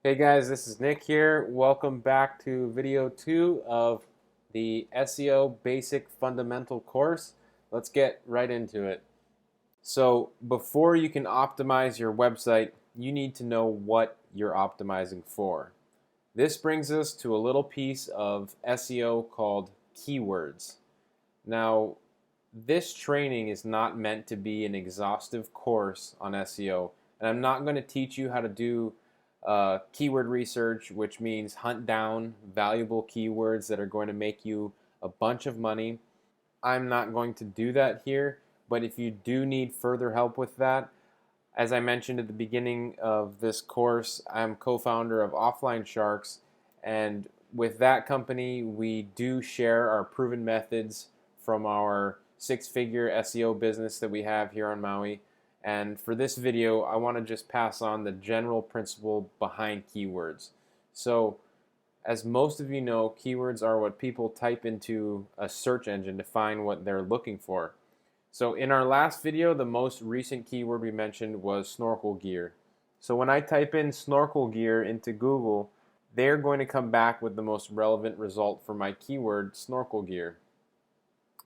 Hey guys, this is Nick here. Welcome back to video 2 of the SEO Basic Fundamental course. Let's get right into it. So before you can optimize your website, you need to know what you're optimizing for. This brings us to a little piece of SEO called keywords. Now, this training is not meant to be an exhaustive course on SEO, and I'm not going to teach you how to do keyword research, which means hunt down valuable keywords that are going to make you a bunch of money. I'm not going to do that here, but if you do need further help with that, as I mentioned at the beginning of this course, I'm co-founder of Offline Sharks, and with that company, we do share our proven methods from our six-figure SEO business that we have here on Maui. And for this video, I want to just pass on the general principle behind keywords. So, as most of you know, keywords are what people type into a search engine to find what they're looking for. So in our last video, the most recent keyword we mentioned was snorkel gear. So when I type in snorkel gear into Google, they're going to come back with the most relevant result for my keyword, snorkel gear.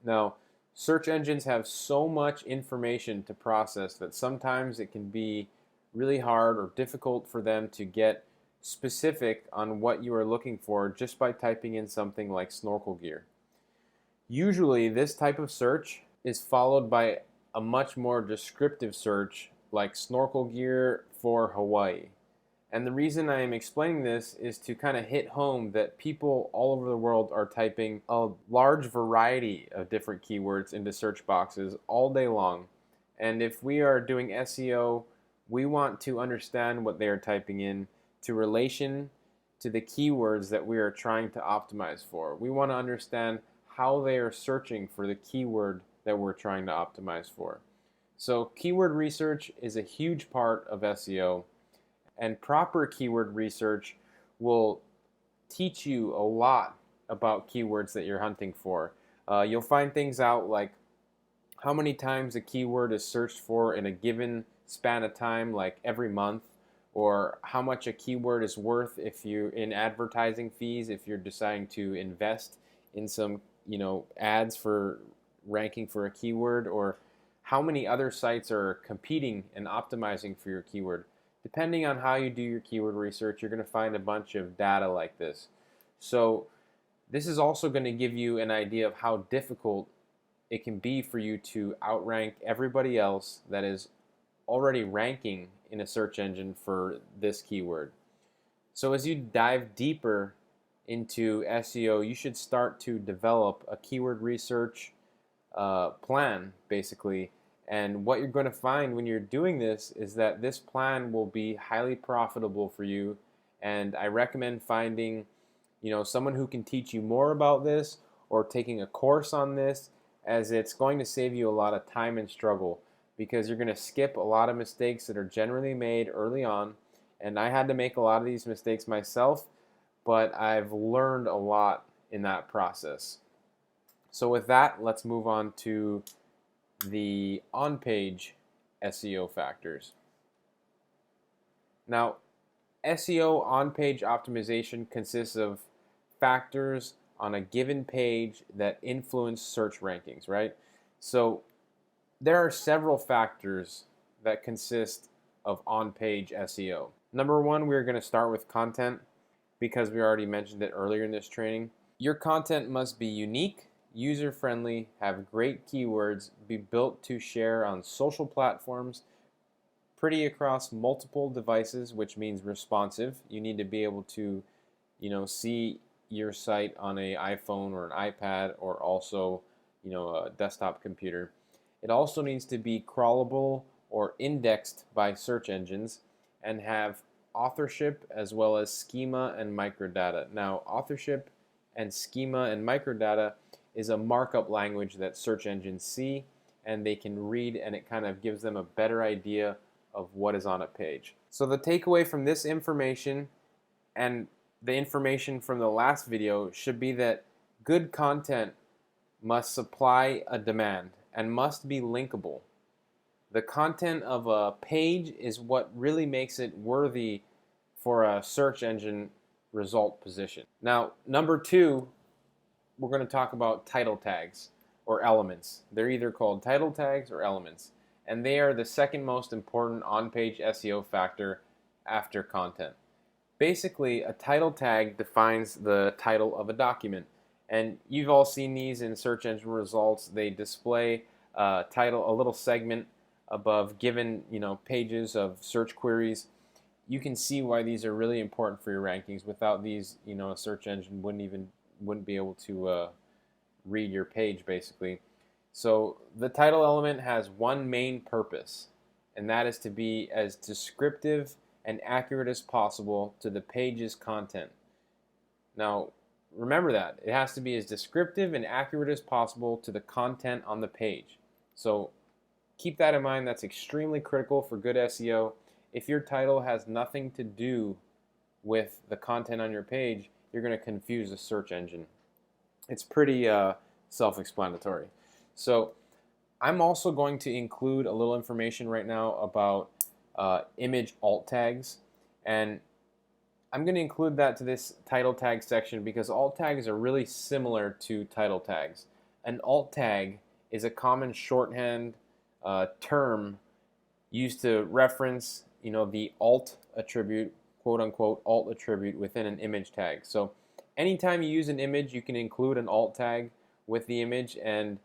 Now, search engines have so much information to process that sometimes it can be really hard or difficult for them to get specific on what you are looking for just by typing in something like snorkel gear. Usually, this type of search is followed by a much more descriptive search like snorkel gear for Hawaii. And the reason I am explaining this is to kind of hit home that people all over the world are typing a large variety of different keywords into search boxes all day long. And if we are doing SEO, we want to understand what they are typing in to relation to the keywords that we are trying to optimize for. We want to understand how they are searching for the keyword that we're trying to optimize for. So keyword research is a huge part of SEO. And proper keyword research will teach you a lot about keywords that you're hunting for. You'll find things out like how many times a keyword is searched for in a given span of time, like every month, or how much a keyword is worth if you in advertising fees if you're deciding to invest in some ads for ranking for a keyword, or how many other sites are competing and optimizing for your keyword. Depending on how you do your keyword research, you're going to find a bunch of data like this. So this is also going to give you an idea of how difficult it can be for you to outrank everybody else that is already ranking in a search engine for this keyword. So as you dive deeper into SEO, you should start to develop a keyword research plan, basically. And what you're going to find when you're doing this is that this plan will be highly profitable for you. And I recommend finding, someone who can teach you more about this or taking a course on this, as it's going to save you a lot of time and struggle because you're going to skip a lot of mistakes that are generally made early on. And I had to make a lot of these mistakes myself, but I've learned a lot in that process. So with that, let's move on to the on-page SEO factors. Now, SEO on-page optimization consists of factors on a given page that influence search rankings, right? So there are several factors that consist of on-page SEO. Number one, we're going to start with content because we already mentioned it earlier in this training. Your content must be unique, user-friendly, have great keywords, be built to share on social platforms, pretty across multiple devices, which means responsive. You need to be able to, see your site on an iPhone or an iPad or also, a desktop computer. It also needs to be crawlable or indexed by search engines and have authorship as well as schema and microdata. Now, authorship and schema and microdata is a markup language that search engines see and they can read, and it kind of gives them a better idea of what is on a page. So the takeaway from this information and the information from the last video should be that good content must supply a demand and must be linkable. The content of a page is what really makes it worthy for a search engine result position. Now, number 2, we're going to talk about title tags or elements. They're either called title tags or elements, and they are the second most important on-page SEO factor after content. Basically, a title tag defines the title of a document, and you've all seen these in search engine results. They display a title, a little segment above given pages of search queries. You can see why these are really important for your rankings. Without these, a search engine wouldn't be able to read your page, basically. So the title element has one main purpose, and that is to be as descriptive and accurate as possible to the page's content. Now, remember that. It has to be as descriptive and accurate as possible to the content on the page. So keep that in mind. That's extremely critical for good SEO. If your title has nothing to do with the content on your page, you're going to confuse the search engine. It's pretty self-explanatory. So I'm also going to include a little information right now about image alt tags, and I'm going to include that to this title tag section because alt tags are really similar to title tags. An alt tag is a common shorthand term used to reference the alt attribute, quote unquote alt attribute, within an image tag. So anytime you use an image, you can include an alt tag with the image, and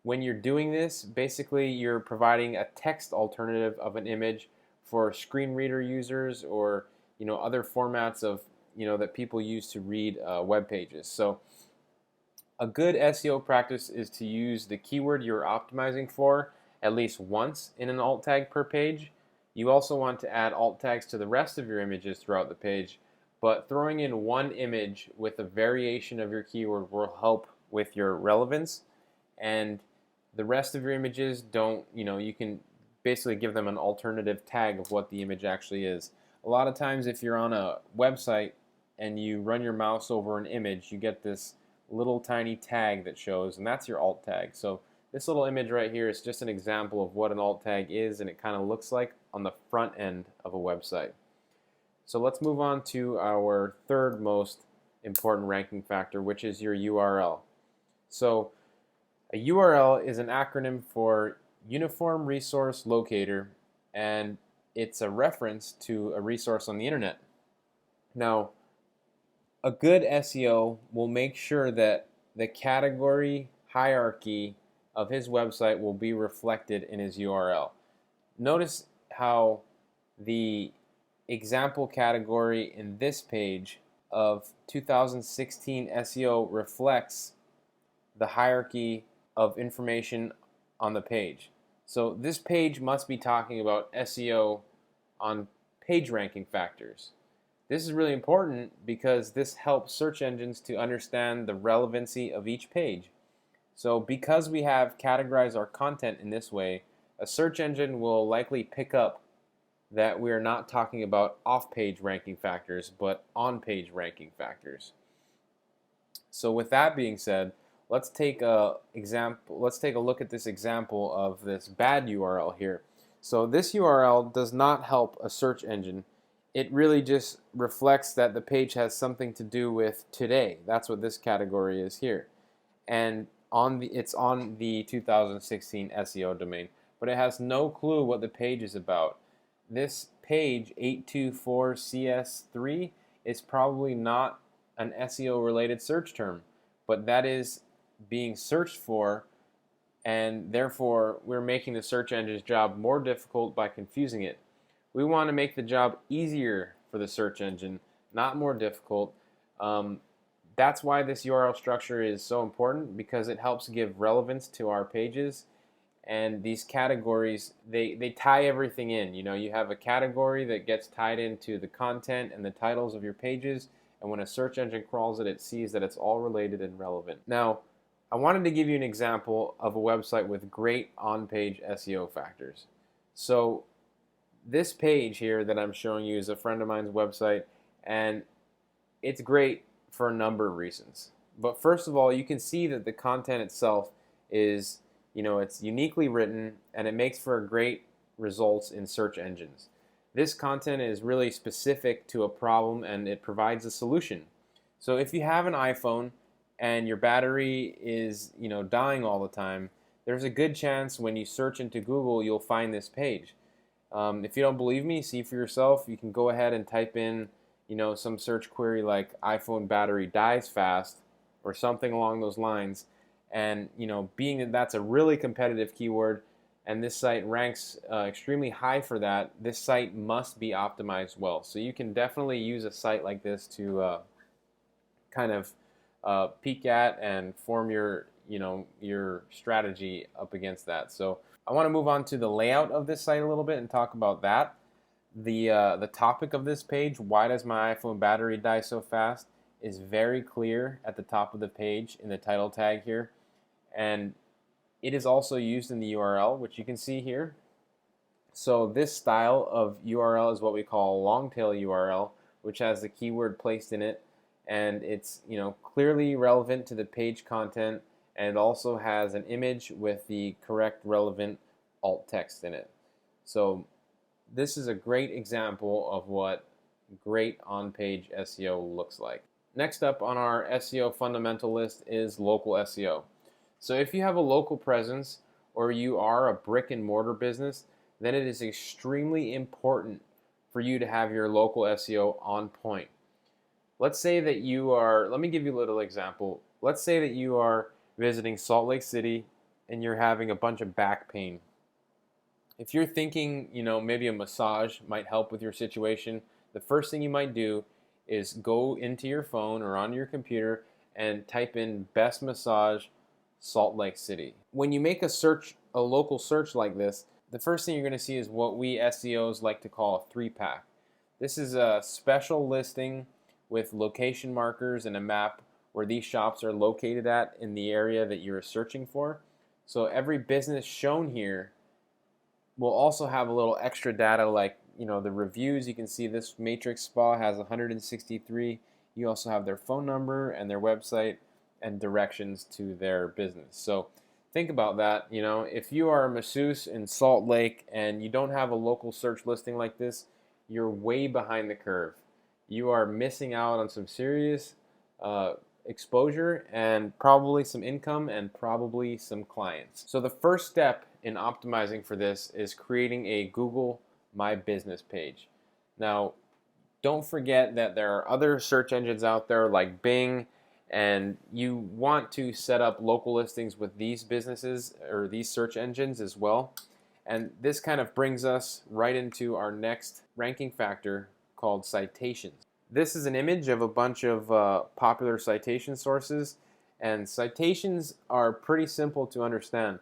when you're doing this, basically you're providing a text alternative of an image for screen reader users or other formats of that people use to read web pages. So a good SEO practice is to use the keyword you're optimizing for at least once in an alt tag per page. You also want to add alt tags to the rest of your images throughout the page, but throwing in one image with a variation of your keyword will help with your relevance, and the rest of your images don't, you can basically give them an alternative tag of what the image actually is. A lot of times if you're on a website and you run your mouse over an image, you get this little tiny tag that shows, and that's your alt tag. So this little image right here is just an example of what an alt tag is and it kind of looks like on the front end of a website. So let's move on to our third most important ranking factor, which is your URL. So a URL is an acronym for Uniform Resource Locator, and it's a reference to a resource on the internet. Now, a good SEO will make sure that the category hierarchy of his website will be reflected in his URL. Notice how the example category in this page of 2016 SEO reflects the hierarchy of information on the page. So this page must be talking about SEO on page ranking factors. This is really important because this helps search engines to understand the relevancy of each page. So because we have categorized our content in this way, a search engine will likely pick up that we are not talking about off-page ranking factors, but on-page ranking factors. So with that being said, let's take a look at this example of this bad URL here. So this URL does not help a search engine. It really just reflects that the page has something to do with today. That's what this category is here. And it's on the 2016 SEO domain, but it has no clue what the page is about. This page 824CS3 is probably not an SEO related search term, but that is being searched for, and therefore we're making the search engine's job more difficult by confusing it. We want to make the job easier for the search engine, not more difficult. That's why this URL structure is so important, because it helps give relevance to our pages. And these categories, they tie everything in. You have a category that gets tied into the content and the titles of your pages, and when a search engine crawls it, it sees that it's all related and relevant. Now, I wanted to give you an example of a website with great on-page SEO factors. So this page here that I'm showing you is a friend of mine's website, and it's great for a number of reasons. But first of all, you can see that the content itself is, it's uniquely written, and it makes for great results in search engines. This content is really specific to a problem and it provides a solution. So if you have an iPhone and your battery is, dying all the time, there's a good chance when you search into Google you'll find this page. If you don't believe me, see for yourself. You can go ahead and type in, some search query like iPhone battery dies fast or something along those lines. And, being that that's a really competitive keyword and this site ranks extremely high for that, this site must be optimized well. So you can definitely use a site like this to kind of peek at and form your strategy up against that. So I want to move on to the layout of this site a little bit and talk about that. The topic of this page, why does my iPhone battery die so fast, is very clear at the top of the page in the title tag here, and it is also used in the URL, which you can see here. So this style of URL is what we call a long tail URL, which has the keyword placed in it, and it's clearly relevant to the page content, and it also has an image with the correct relevant alt text in it. So this is a great example of what great on-page SEO looks like. Next up on our SEO fundamental list is local SEO. So if you have a local presence or you are a brick and mortar business, then it is extremely important for you to have your local SEO on point. Let's say that you are, let me give you a little example. Let's say that you are visiting Salt Lake City and you're having a bunch of back pain. If you're thinking, maybe a massage might help with your situation, the first thing you might do is go into your phone or on your computer and type in best massage Salt Lake City. When you make a local search like this, the first thing you're going to see is what we SEOs like to call a 3-pack. This is a special listing with location markers and a map where these shops are located at in the area that you're searching for. So every business shown here will also have a little extra data like the reviews. You can see this Matrix Spa has 163. You also have their phone number and their website and directions to their business. So think about that. If you are a masseuse in Salt Lake and you don't have a local search listing like this, you're way behind the curve. You are missing out on some serious exposure and probably some income and probably some clients. So the first step in optimizing for this is creating a Google My Business page. Now, don't forget that there are other search engines out there like Bing, and you want to set up local listings with these businesses or these search engines as well. And this kind of brings us right into our next ranking factor called citations. This is an image of a bunch of popular citation sources, and citations are pretty simple to understand.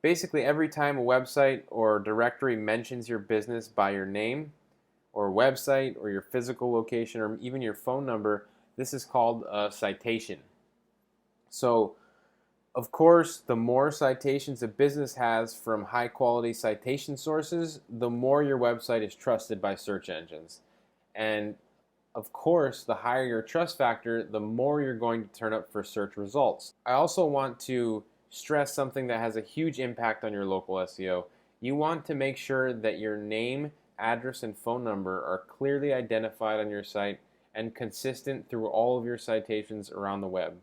Basically, every time a website or directory mentions your business by your name or website or your physical location or even your phone number, this is called a citation. So, of course, the more citations a business has from high-quality citation sources, the more your website is trusted by search engines. And of course, the higher your trust factor, the more you're going to turn up for search results. I also want to stress something that has a huge impact on your local SEO. You want to make sure that your name, address, and phone number are clearly identified on your site and consistent through all of your citations around the web.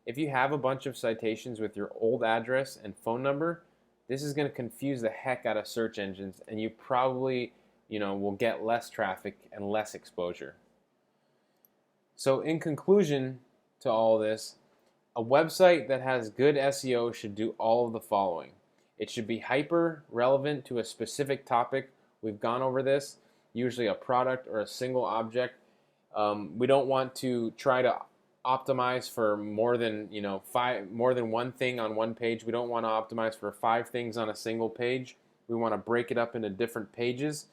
If you have a bunch of citations with your old address and phone number, this is going to confuse the heck out of search engines, and you probably, will get less traffic and less exposure. So in conclusion to all this, a website that has good SEO should do all of the following. It should be hyper relevant to a specific topic. We've gone over this, usually a product or a single object. We don't want to try to optimize for more than one thing on one page. We don't want to optimize for 5 things on a single page. We want to break it up into different pages.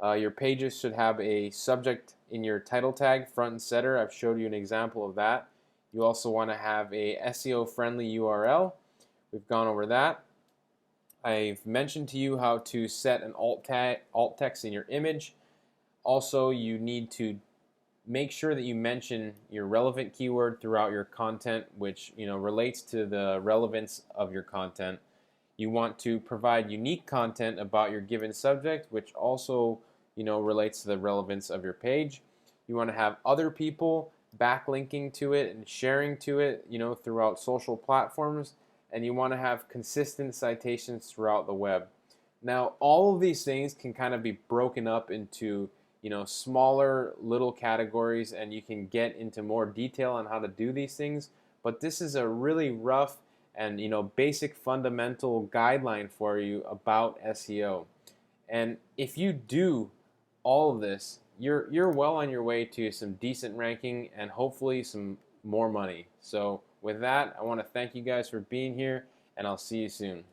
Your pages should have a subject in your title tag front and center. I've showed you an example of that. You also want to have a SEO friendly URL. We've gone over that. I've mentioned to you how to set an alt text in your image. Also, you need to make sure that you mention your relevant keyword throughout your content, which relates to the relevance of your content. You want to provide unique content about your given subject, which also relates to the relevance of your page. You want to have other people backlinking to it and sharing to it, throughout social platforms, and you want to have consistent citations throughout the web. Now, all of these things can kind of be broken up into, smaller little categories, and you can get into more detail on how to do these things. But this is a really rough and, basic fundamental guideline for you about SEO. And if you do all of this, you're well on your way to some decent ranking and hopefully some more money. So with that, I want to thank you guys for being here, and I'll see you soon.